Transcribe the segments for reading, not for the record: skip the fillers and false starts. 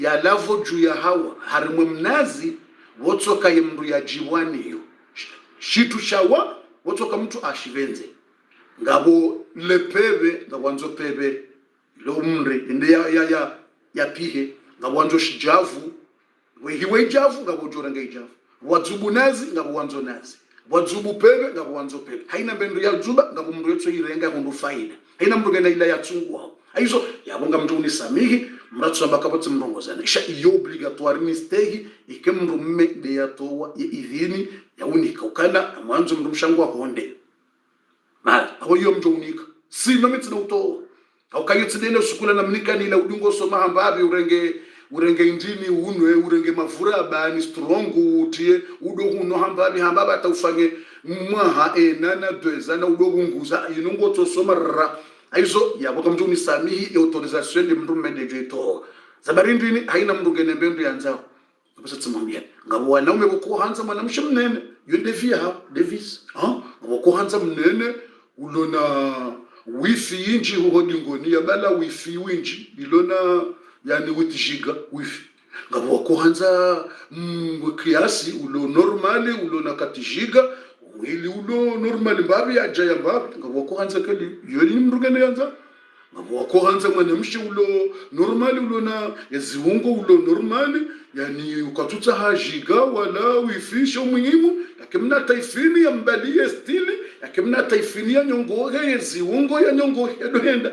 ya lavo juu ya hawa harimwe mnazi wotsoka ye mndu ya jiwani yo shitu shawa wotsoka mtu ashivenze ngabo lepebe ngabwanzo pebe lo mri inde ya pihe ngabwanzo shijavu hiwe javu ngabo joranga ijavu wadzubu nazi ngabo wanzo nazi wadzubu pebe ngabo wanzo pebe haina mbendo ya dzuba ngabo mndu yotso irenga hundu faida haina mndu gena ila ya tsungu aizo yabonga mndu unisamihi mratso ambakapotse mrongozana isha iyo obligatoire mistake ikemndu mme de yatowa ya idhini ya unika ukana mwanzo mndu mshangu honde mal aho iyo mndu unika sino mitsina utowa au kayotsidene usukula na mnikani ila udungo soma hambabi urenge indini unwe urenge mavura abani strong utie udogu no hambaba ataufanye mwaha nana dweza na udogu nguza inungo tosoma ra aizo yaboka mtu unisamihi autorisation de mndu mmendeje to zabari ndini haina mndu gene mbendo yanzao basa tsimambia ngabo wanaume boko hanza mwana mshimnene yonde via Davis boko hanza mnene ulona wifi inji hodingoni yabala wifi winji ilona yani with giga wifi ngabo wako hanza kiasi ulo normali ulo na kati giga ili ulo normali mbabi ya jaya mbabi ngabo wako hanza kali yoni mrugane yanza ngabo wako hanza mwana mshi ulo normali ulo na yaziungo ulo normali yani ukatuta ha giga wala wifi sho muhimu yakimna taifini ya mbali stili yakimna taifini ya nyongo yaziungo ya nyongo edohenda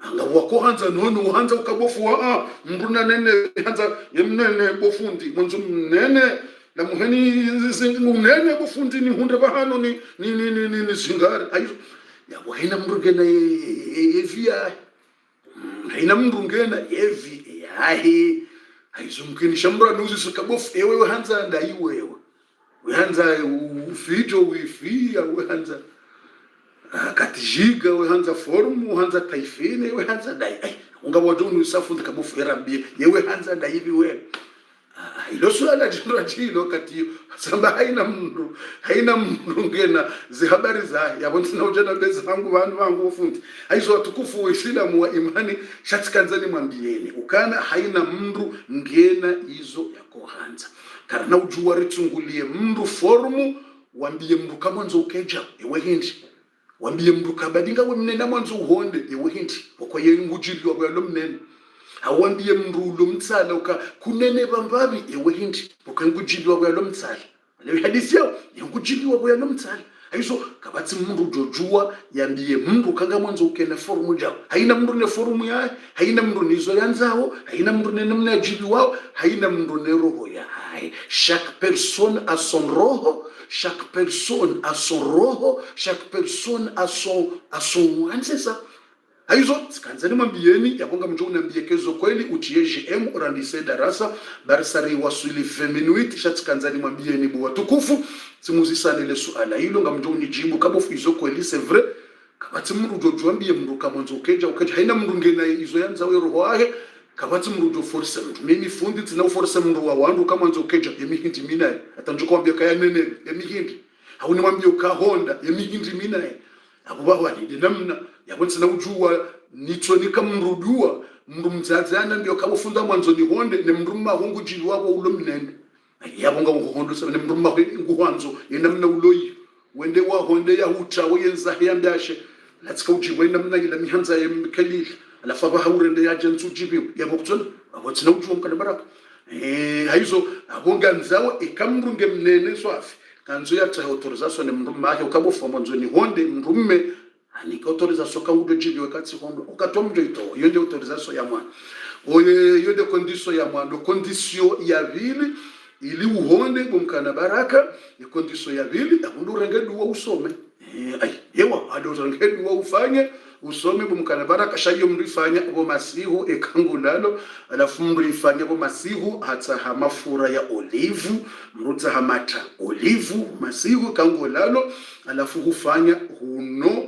anga wako hanza nono hanza ukabofu wa mbuna nene hanza yemnene bofundi mwanzo mnene na muheni nene bofundi ni hunda bahano ni singari ayo ya wahina mrugena evia haina mrugena evi yahi aizumkini shambra nuzi sukabofu ewe hanza ndaiwe we hanza ufijo wifi ya we hanza katijiga we hanza formu hanza taifine we hanza dai ungabo wajunu usafundi kabufu erambie yewe hanza dai hivi we ilo swala jindra jilo kati samba haina mndu ngena zihabari za yabonsi na ujana bezi vangu ufundi aizo watukufu wa Islamu wa imani shatikanzani mwambieni ukana haina mndu ngena izo yako hanza karana ujuwa ritungulie mndu formu wambie mndu kamanzo ukeja ewe hindi wambie mndu kabadinga we mnena mwanzo uhonde ewe hindi wako ye ngujili wako yalo mnena awambie mndu lo mtsala uka kunene bambabi ewe hindi wako ngujili wako yalo mtsala lewe hadisi yao ngujili wako yalo mtsala aizo kabatsi mndu jojua yambie mndu kanga mwanzo ukena forumu jao haina mndu ne forumu ya haina mndu nizo yanzao haina mndu ne namna jili wao haina mndu ne roho ya chaque personne a son roho. Chaque personne a son roho, chaque personne a son ancestor. Aizo sikanzani mwambieni yabonga mjo unambiekezo kweli utie GM urandise darasa barisari wasuli feminuit shatikanzani mwambieni bwa tukufu simuzisane le suala hilo ngamjo unijibu kabofu izo kweli c'est vrai kabati mndu jojwambie mndu kamanzo ukeja haina mndu ngena izo yanza we roho wahe kabati mndu force mndu mimi fundi tina force mndu wa wandu kamanzo ukeja yemihindi minaye atanjukwambia kaya nene yemihindi hauni mwambie ukahonda yemihindi minaye abubawa ni namna yabonse na ujua nitsonika mrudua mndu mzazana ndio kabufunda mwanzo ni honde ne mndu mahungu jili wabo ulo mnene yabonga ngohondo se ne mndu mahungu wanzo yenamna uloyi wende wa honde ya huta wenza yambashe latsika ujiwe namna ila mihanza yemkelile alafa bahawurende ya jentsu jibi yabokutsona abotsina ujua mkana baraka haizo abonga nzawo ikamrunge mnene swafi kanzo ya autorisation ne mndu mahe ukabofu mwanzo ni honde mndu mme ani autorisation ka udo jibi wakati hondo ukatomjo ito yonde autorisation ya mwana oye yonde condition ya mwana condition ya vile ili uhonde bomkana baraka ya condition ya vile akundu rengedu wa usome yewa ado rengedu wa ufanye usome bomkana baraka shayo mrifanya bo masihu ekangulalo alafu mrifanya bo masihu hata hamafura ya olivu mruta hamata olivu masihu kangulalo alafu hufanya huno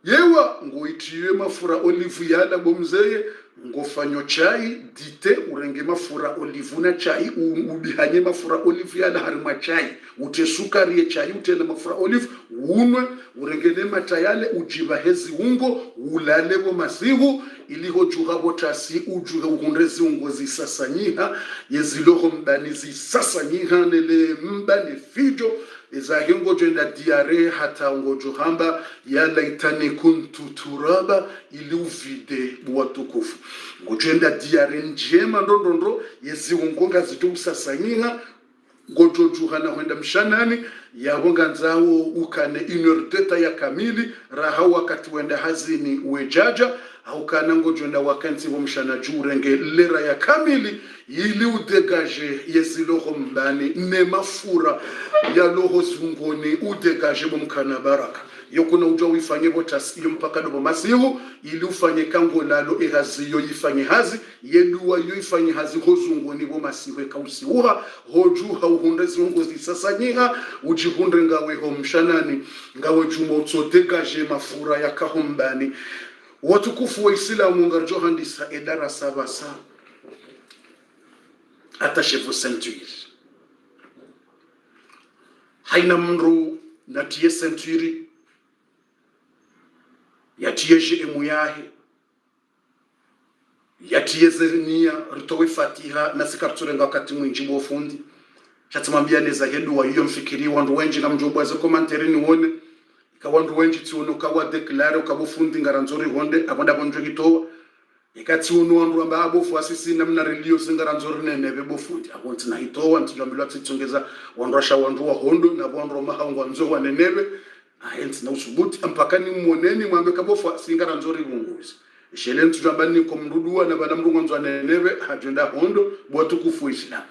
yewa ngoitiwe mafura olivu yala bomzeye ngofanyo chai dite urenge mafura olivuna chai ubihanye mafura olive yana harima chai ute sukari ya chai ute na mafura olive unwe urengene matayale ujiba hezi ungo ulalebo masihu iliho juhabo tasi ujuha ukundrezi ungo zisasanyiha yeziloho mbani zisasanyiha nele mbani fijo Ezahengo jenda diare hata ngojo hamba ya laitani kuntu turaba ili uvide watukufu. Ngojenda diare njema ndondondro yezi ungonga zitu usasanyinga ngojo juhana huenda mshanani ya honga nzao ukane inorteta ya kamili raha wakati wenda hazini uejaja au kana ngojenda wakanti wa mshana jurenge lera ya kamili ili udegaje yezi loho mbani ne mafura ya loho zungoni udegaje bomkana baraka yokuna ujwa uifanye botasi iyo mpaka dobo masihu ili ufanye kango lalo ehazi yo ifanye hazi yeduwa yo ifanye hazi ho zungoni bo masihu ekausiuha hojuha uhundezi ungo zisasanyiha ujihunde ngawe ho mshanani ngawe jumo tsodegaje mafura ya kahombani watukufu wa Islamu ngarjo handisa edara sabasa atashevu century haina mru natie century yatieje emuyahe yatieze nia ritowe fatiha na sikarturenga wakati mwinji bofundi chatumambia neza hedu wa hiyo mfikiri wandu wenji na mjobu waze komanteri niwone kawandu wenji tsiuno kawa declare ukabofundi ngaranzori honde abonda bonjo gitowa ikati unu wandu amba abofu asisi namna relio singaranzori nenebe bofundi abonti na itowa ntijambilo tsitsongeza wandu asha wandu wa hondo na wandu mahangwa nzo wa nenebe ahensi na usubuti mpaka ni mwoneni mwambe kabofu singaranzori bunguzi ishelen tujambani komrudua na bana mrungu nzo nenebe hajenda hondo bwatukufu Islam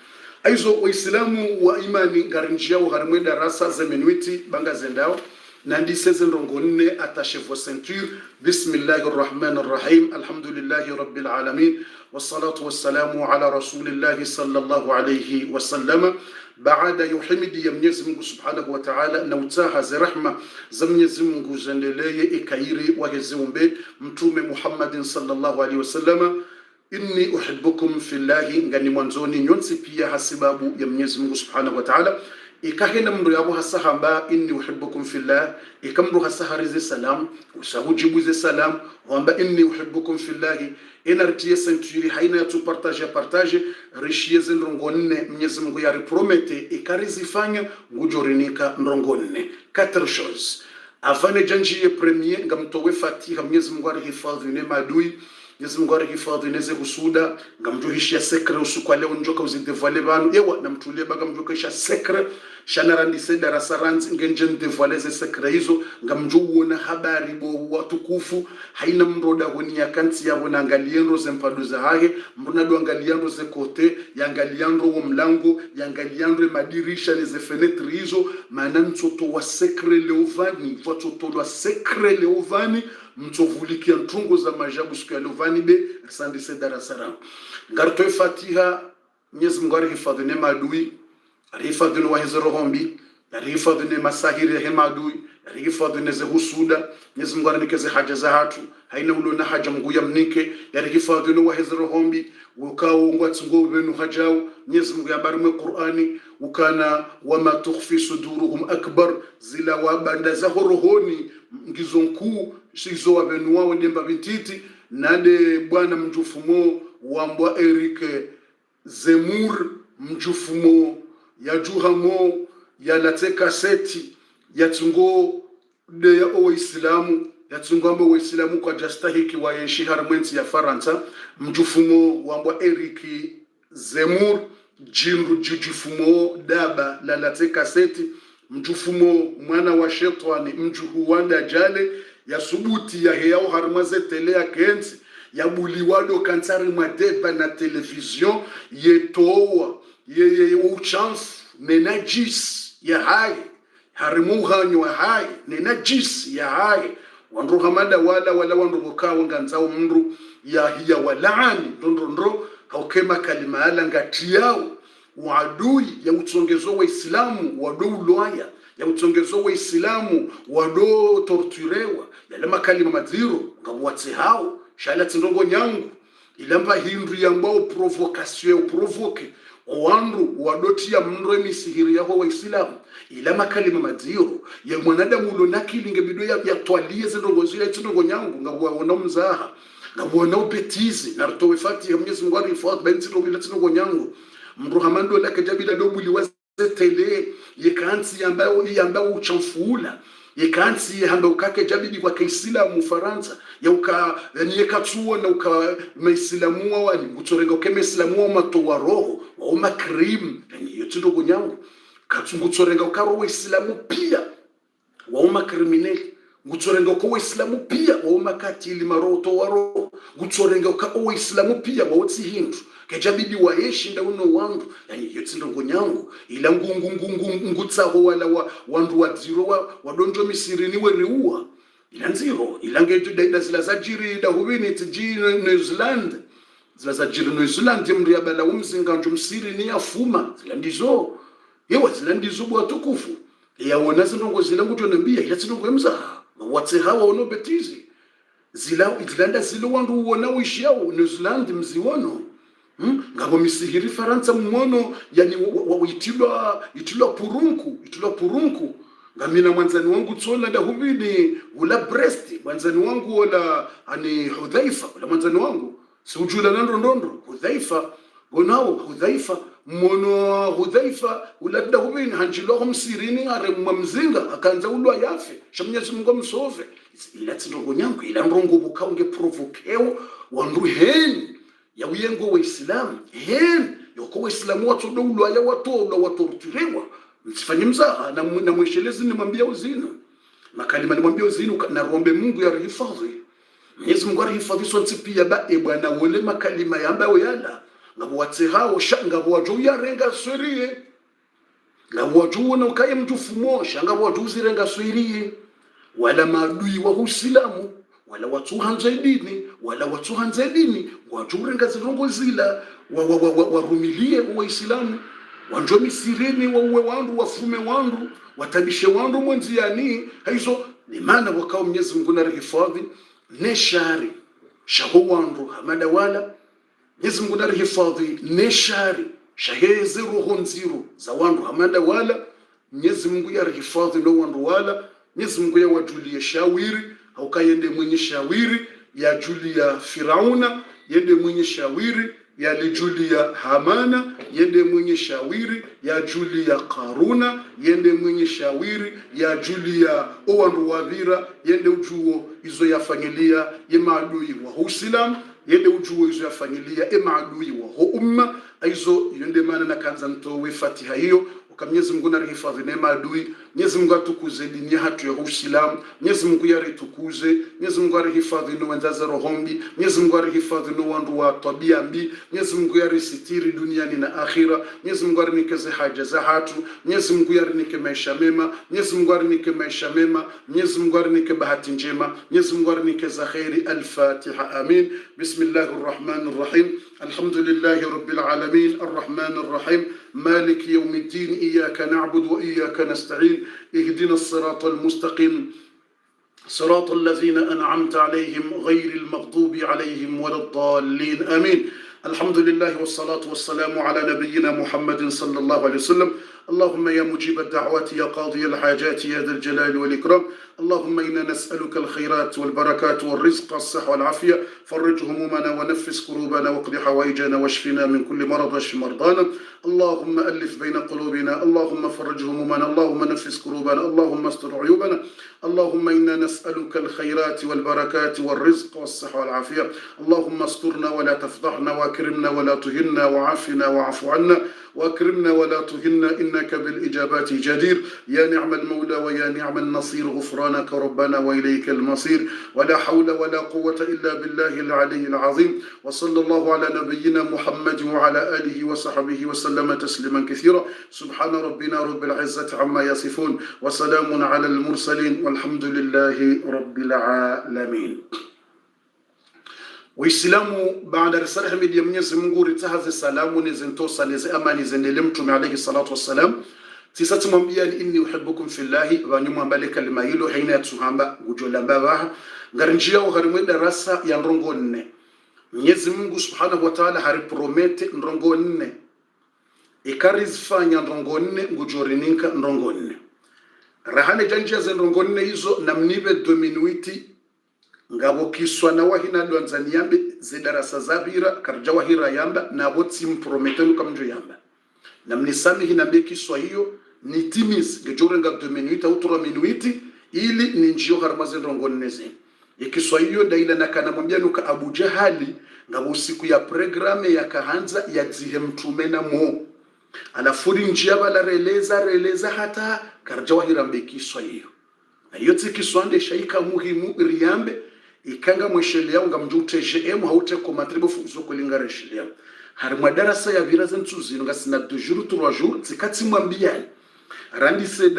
aizo waislamu wa imani ngarinjia wa harimwe darasa zemenuiti banga zendao nandi sezendongo nne atashevo centure bismillahirrahmanirrahim alhamdulillahi rabbil alamin wassalatu wassalamu ala rasulillahi sallallahu alayhi wasallam baada yuhimidi ya Mwenyezi Mungu subhanahu wa ta'ala na utaha za rahma za Mwenyezi Mungu zendeleye ikairi wa heziumbe mtume Muhammadin sallallahu alayhi wasallam inni uhibbukum fillahi ngani mwanzoni nyonsi pia hasibabu ya Mwenyezi Mungu subhanahu wa ta'ala ikahena mndu yabo hasahamba inni uhibbukum fillah ikamru hasaharize salam usahujibuze salam wamba inni uhibbukum fillah enartiye century haina tu partage rishieze ndrongonne Mwenyezi Mungu ya repromete ikarizifanya ngujorinika ndrongonne 4 choses afane janjiye premier ngamtowe fatiha Mwenyezi Mungu arihifadhi ne madui Mwenyezi Mungu arihifadhi neze husuda ngamjuhishia sekre usuku leo njoka uzidevale banu ewa namtulie baga mjokesha sekre shanarandi sedara saranzi ngenjen devaleze sekre hizo ngamjuona habari bo watukufu haina mroda honi ya kanti yabo na angaliendo zempado za hage mbona do angaliendo ze kote yangaliendo wo mlango yangaliendo madirisha ze fenetre hizo maana mtoto wa sekre leovani watoto wa sekre leovani mtovulikia ntungo za majabu siku ya leovani be sandi sedara saram ngarto fatiha Mwenyezi Mungu arihifadhi ne madui arihifadhi wa hezero hombi arihifadhi ne masahiri ya madui arihifadhi ne husuda Mwenyezi Mungu anikeze haja za hatu haina ulo na haja Mungu ya mnike arihifadhi wa hezero hombi ukao ngwatsungo benu hajao Mwenyezi Mungu yabarume Qur'ani ukana wama tukhfi suduruhum akbar zila wabanda za horohoni ngizo nkuu shizo wabenu wao ndemba bititi nade bwana mjufumo wambwa Eric Zemmour mjufumo ya juhamo ya lateka seti ya tungo de ya Waislamu ya tungo ambo Waislamu kwa jastahiki wa yeshi harmwensi ya Faransa mjufumo wambwa Eric Zemmour jinru jujufumo daba la lateka seti mjufumo mwana wa shetani mjuhu wanda jale ya subuti ya heyao harmaze tele ya kenzi ya buliwado kansari madeba na television yetowa ye uchance nenajis ya hai harimuhanyo hai nenajis ya hai wandu hamada wala wandu bokawo nganzao mndu ya hiya walani ndondro haukema kalima ala ngatiyao uadui ya utsongezo wa Islamu wado uloya ya utsongezo wa Islamu wado torturewa yale makalima madhiro ngabwatse hao shala tindongo nyangu ilamba hindu yambao provocation provoke wandu wadotia mndwe misihiri yaho waislamu ilama kalima madziro ya mwanadamu ulonakili ngebido ya twalie zindongo zile tindongo nyangu ngabona mzaha ngabona upetizi na rtowe fati ya Mwenyezi Mungu alifadhi benti ile tindongo nyangu mru hamando lake jabila dobuli wazetele yekansi yambao uchamfuula yekansi hamba ukake jabidi kwa Kiislamu Faransa ya uka yani yekatsuo na uka maislamu wani utsorenga ukeme islamu wa matowa roho wa makrim yani yotindo kunyangu katsungu tsorenga ukaro wa islamu pia wa makriminali ngutsorenga uko islamu pia wa makatili maroto wa roho ngutsorenga uko islamu pia wa utsi hindu kejabidi waeshi ndauno wandu yani yotindo kunyangu ila ngutsaho wala wandu wadziro wadonjo misirini weriua ila nziro ila ngejo daida zila zajiri da hubini tiji New Zealand zila zajiri New Zealand mri ya bala umzinga njo msirini afuma zila ndizo yewa zila ndizo bwa tukufu ya wona zinongo zila nguto nambia ila zinongo mza watse hawa ono betizi zila Islanda zilo wandu uona wishiao New Zealand mziwono ngabo misihiri Faransa mmono yani itilwa purunku ngamina mwanzani wangu tsola da hubini ula Brest mwanzani wangu wala ani Hudhaifa wala mwanzani wangu sujula ndondo Hudhaifa gonao Hudhaifa mmono Hudhaifa ula da hubini hanjilo msirini are mmamzinga akanza ulwa yafe shamnyezi Mungu msove ila tindongo nyangu ila ndongo bukaunge provokeo wandu heni ya uyengo wa Islam yoko wa Islam watu dawlo ya watorturewa msifanye mzaha na mweshelezi nimwambia uzinu makalima nimwambia uzinu na rombe Mungu ya rihifadhi Mwenyezi Mungu arihifadhi sonti pia bwana wole makalima yambao yala ngabo watse hao ngabo waju ya renga swerie ngabo waju na ukaye mtu fumosha ngabo waju zirenga swerie wala maadui wa Uislamu wala watu hanzedini wala watu hanzedini wajurenga zirongo zila warumilie Waislamu wanjo misirini uwe wandu wafume wandu watabishe wandu mwenziani hizo ni maana wakao Mwenyezi Mungu na rihifadhi neshari shaho wandu hamada wala Mwenyezi Mungu na rihifadhi neshari shaheze roho nziro za wandu hamada wala Mwenyezi Mungu ya rihifadhi no wandu wala Mwenyezi Mungu ya wajulie shawiri haukayende mwenye shawiri ya Julia Firauna yende mwenye shawiri ya Julia Hamana yende mwenye shawiri ya Julia Karuna yende mwenye shawiri ya Julia Owandu Wadhira yende ujuo izo ya familia ya maadui wa Uislamu yende ujuo izo ya familia ya maadui wa umma aizo yende maana na kanza ntowe Fatiha hiyo Mwenyezi Mungu na rihifadhi neema adui Mwenyezi Mungu atukuze dini hatu ya Uislamu Mwenyezi Mungu yaritukuze Mwenyezi Mungu arihifadhi no wenzaza rohombi Mwenyezi Mungu arihifadhi no wandu wa tabia mbi Mwenyezi Mungu yarisitiri duniani na akhira Mwenyezi Mungu arinikeze haja za hatu Mwenyezi Mungu yarinike maisha mema Mwenyezi Mungu arinike maisha mema Mwenyezi Mungu arinike bahati njema Mwenyezi Mungu arinike za khairi al-Fatiha amin Bismillahir Rahmanir Rahim Alhamdulillahi Rabbil Alamin Ar-Rahmanir Rahim مالك يوم الدين إياك نعبد وإياك نستعين اهدنا الصراط المستقيم صراط الذين أنعمت عليهم غير المغضوب عليهم ولا الضالين آمين الحمد لله والصلاة والسلام على نبينا محمد صلى الله عليه وسلم اللهم يا مجيب الدعوات يا قاضي الحاجات يا ذا الجلال والإكرام اللهم إنا نسألك الخيرات والبركات والرزق والصحة والعافية فرج همومنا ونفس كروبنا واقض حوائجنا واشفنا من كل مرض واشف مرضانا اللهم ألف بين قلوبنا اللهم فرج همومنا اللهم نفس كروبنا اللهم استر عيوبنا اللهم إنا نسألك الخيرات والبركات والرزق والصحة والعافية اللهم استرنا ولا تفضحنا واكرمنا ولا تهنا وعافنا واعف عنا واكرمنا ولا تهنا إنك بالإجابات جدير يا نعم المولى ويا نعم النصير غفرانك ربنا وإليك المصير ولا حول ولا قوة إلا بالله العلي العظيم وصلى الله على نبينا محمد وعلى آله وصحبه وسلم تسليما كثيرا سبحان ربنا رب العزة عما يصفون وسلام على المرسلين والحمد لله رب العالمين Waislamu baada risala hamidi ya Mwenyezi Mungu ritahaze salamu nizentosa nize amani zenele mtume alayhi salatu wassalam tisa tumwambia inni uhibbukum fillahi wa nyuma mbale kalima hilo haina ya tuhamba gujola mbabaha ngarinjia uharimwe darasa ya ndongo nne Mwenyezi Mungu Subhanahu wa Ta'ala haripromete ndongo 4 ikarizifanya ndongo 4 ngujorininka ndongo 4 rahane janjia za ndongo 4 hizo na mnibe dominuiti ngabo kiswa na wahina Tanzania ze darasa zabira karja wahira yamba na botsi mprometenu kamjo yamba na mnisamihi na be kiswa hiyo ni timis ngejore nga dominuiti au 3 minuiti ili ni njio harmaze ndongo 4 zeni ikiswa hiyo daila nakana mwambia nuka Abu Jahali ngabo siku ya programe ya kahanza ya zihe mtume na mo alafuri njia bala releza hata karja wahira mbe kiswa hiyo na yote kiswa nde shaika muhimu riyambe ikanga mweshele yao nga mjute JM haute ko matribo fuzo kulinga reshele yao hari madarasa ya viraza ntuzino nga sina 2 jours 3 jours zikati mwambia randise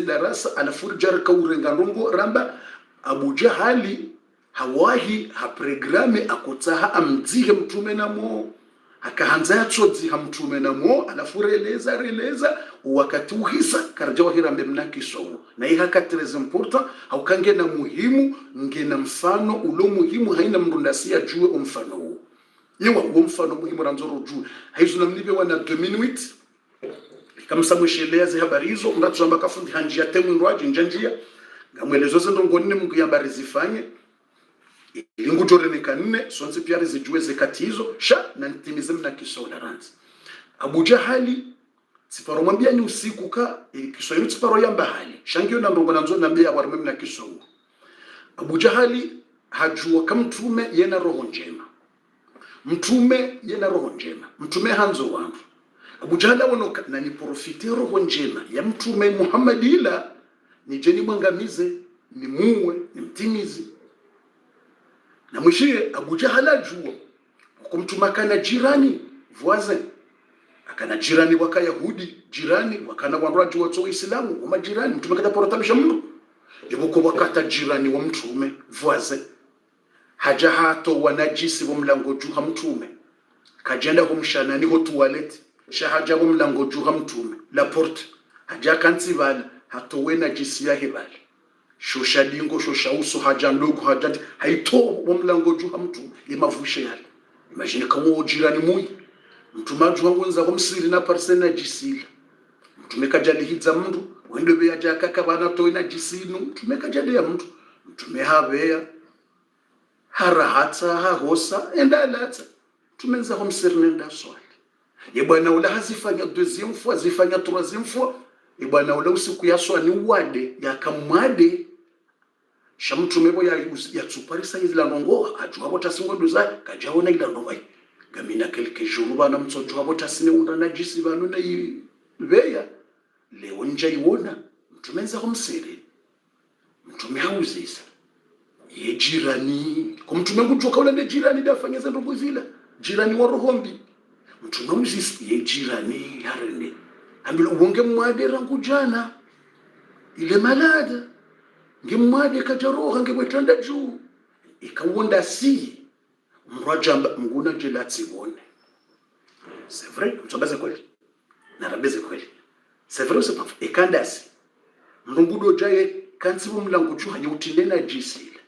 darasa alafuri jarka urenga ndongo ramba Abu Jahali hawahi haprograme akutaha amdzihe mtume na mo akahanza yatsozi hamtume na mo alafureleza wakati uhisa karja wahira mbemnaki sowo na iha katreze important haukange na muhimu ngena mfano ulo muhimu haina mrundasia jue umfano huo yewa mfano muhimu ranzoro jue haizu namnibe wana 2 minutes kama samwesheleze habari hizo ndatuzamba kafundi hanjia temu ndwaje njanjia ngamwelezo zendongo 4 mungu yambari zifanye ilingu jorenika 4 sonzi pia rizijue zekati hizo sha na nitimize mna kisola ranzi Abu Jahali siparo mwambia ni usiku ka kiswahili siparo yamba hali shangio na ndongo nanzo nambia warme mna kisola Abu Jahali hajua kama mtume yena roho njema mtume hanzo wangu Abu Jahali wanoka na ni profite roho njema ya mtume Muhammad ila ni jeni mwangamize ni muwe ni mtimizi na mwishie Abu Jahal ajua kumtuma kana jirani voisin akana jirani waka Yahudi jirani wakana wanraji wa Uislamu wa majirani mtume kada porotamisha mtu ibuko wakata jirani wa mtume voisin haja hato wanajisi wa mlango juha mtume kajenda kumshana ni ho toilet shahaja wa mlango juha mtume la porte haja kansivala hato wena jisi ya hebali shosha dingo shosha uso haja ndogo haja haito wa mlango juha mtu imavushe yale imagine kama jirani mui mtu maju wangu nza kumsiri na parsena jisila mtu mekajali hiza mtu wendo be aja kaka bana toina jisinu mtu mekajali ya mtu mehabea harahata hahosa endalata tumenza kumsiri nenda swali ye bwana ula hazifanya deuxième fois zifanya troisième fois ye bwana ula usiku yaswa ni wade yakamwade shamtumebo ya tsuparisa izila nongo ajwa bota singondo za kajaona ila nongo gamina kelke jour bana mtsojo abo tasine unda najisi bano na ibeya leo nje iwona mtumenza kumsiri mtume hauzisa ye jirani kumtume kutoka ule ne jirani dafanyeza ndogo zila jirani wa rohombi mtume hauzisa ye jirani harene ambilo uonge mwadera ngujana ile malada ngimwade kajaroha ngibwetanda juu ikawonda si mrajamba mnguna jelati wone c'est vrai mtobaza kweli na rabeze kweli c'est vrai c'est pas ekandasi mrungudo jaye kansi mlango juu hanyutindena jisile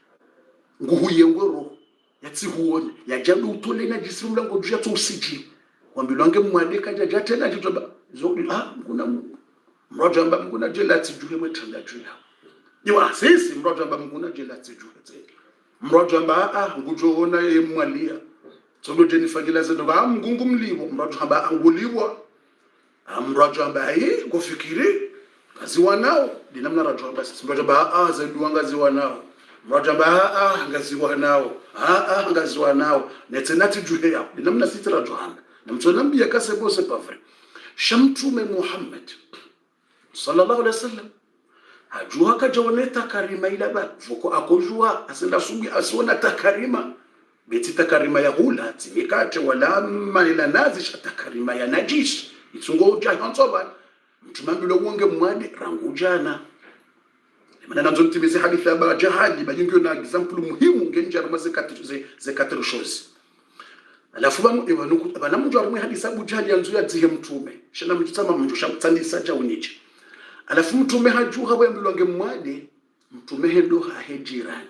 nguhuye ngoro yatsi huone yajabu utole na jisile mlango juu yatu usiji wambilo ngemwade kajaja tena jitoba zo mnguna mrajamba mnguna jelati juu mwetanda juu Yewa sisi mrajamba mnguna jelati juu mrajamba ngujoona emwalia sodo jenifagila zendo mngungu mliwo mrajamba anguliwa mrajamba kufikiri kazi wanao dinamna rajamba sisi mrajamba zendo ngazi wanao mrajamba ngazi wanao ngazi wanao netenati juu ya dinamna sisi rajamba na mtonambia kasebo c'est pas vrai shamtume Muhammad sallallahu alaihi wasallam ajua kajaoneta karima ila ba voko akojua asenda sungi asiona takarima beti takarima ya hula timikate wala manila nazi takarima ya najis itungo ujahansoba mtumambilo wonge mwade rangu jana maana nazo ntimizi hadithi ya Abu Jahali bajingio na example muhimu ngenja rumaze katru shows alafu bana mtu arumwe hadithi Abu Jahali yanzu ya zihe mtume shana mtutama mtu shamtandisa jauniche alafu mtume hajuha bwa mbilonge mwade mtume hendo hajirani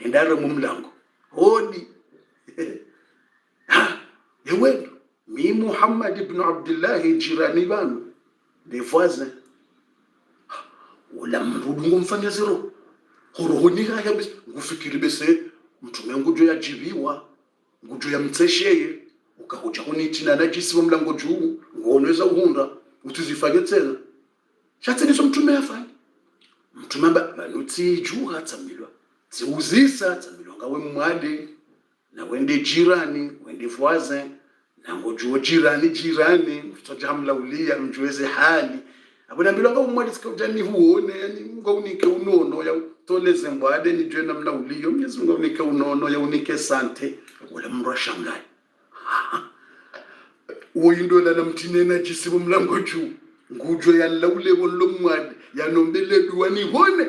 endara mumlango hodi yewe mi Muhammad ibn Abdullah jirani banu des voisins wala mrudu ngomfanya zero horohoni haya bese ngufikiri bese mtume ngujo yajibiwa ngujo ya mtsesheye ukahoja hunitina najisi wa mlango juu ngonweza uhunda utizifanye tena shatse niso mtume afanye mtume banuti juu hatsamilwa ziuzisa tsamilwa ngawe mwade na wende jirani wende voisin na ngojuo jirani mtojahamla ulia mjueze hali abona mbilo nga umwadi sikujani huone yani ngaunike unono ya toleze mbade ni jwe namna uliyo mnyezi ngaunike unono ya unike sante wala mrashangai uyindo la mtine na jisibu mlango juu ngujwe ya laule wolo mwadi ya nombele duwani hone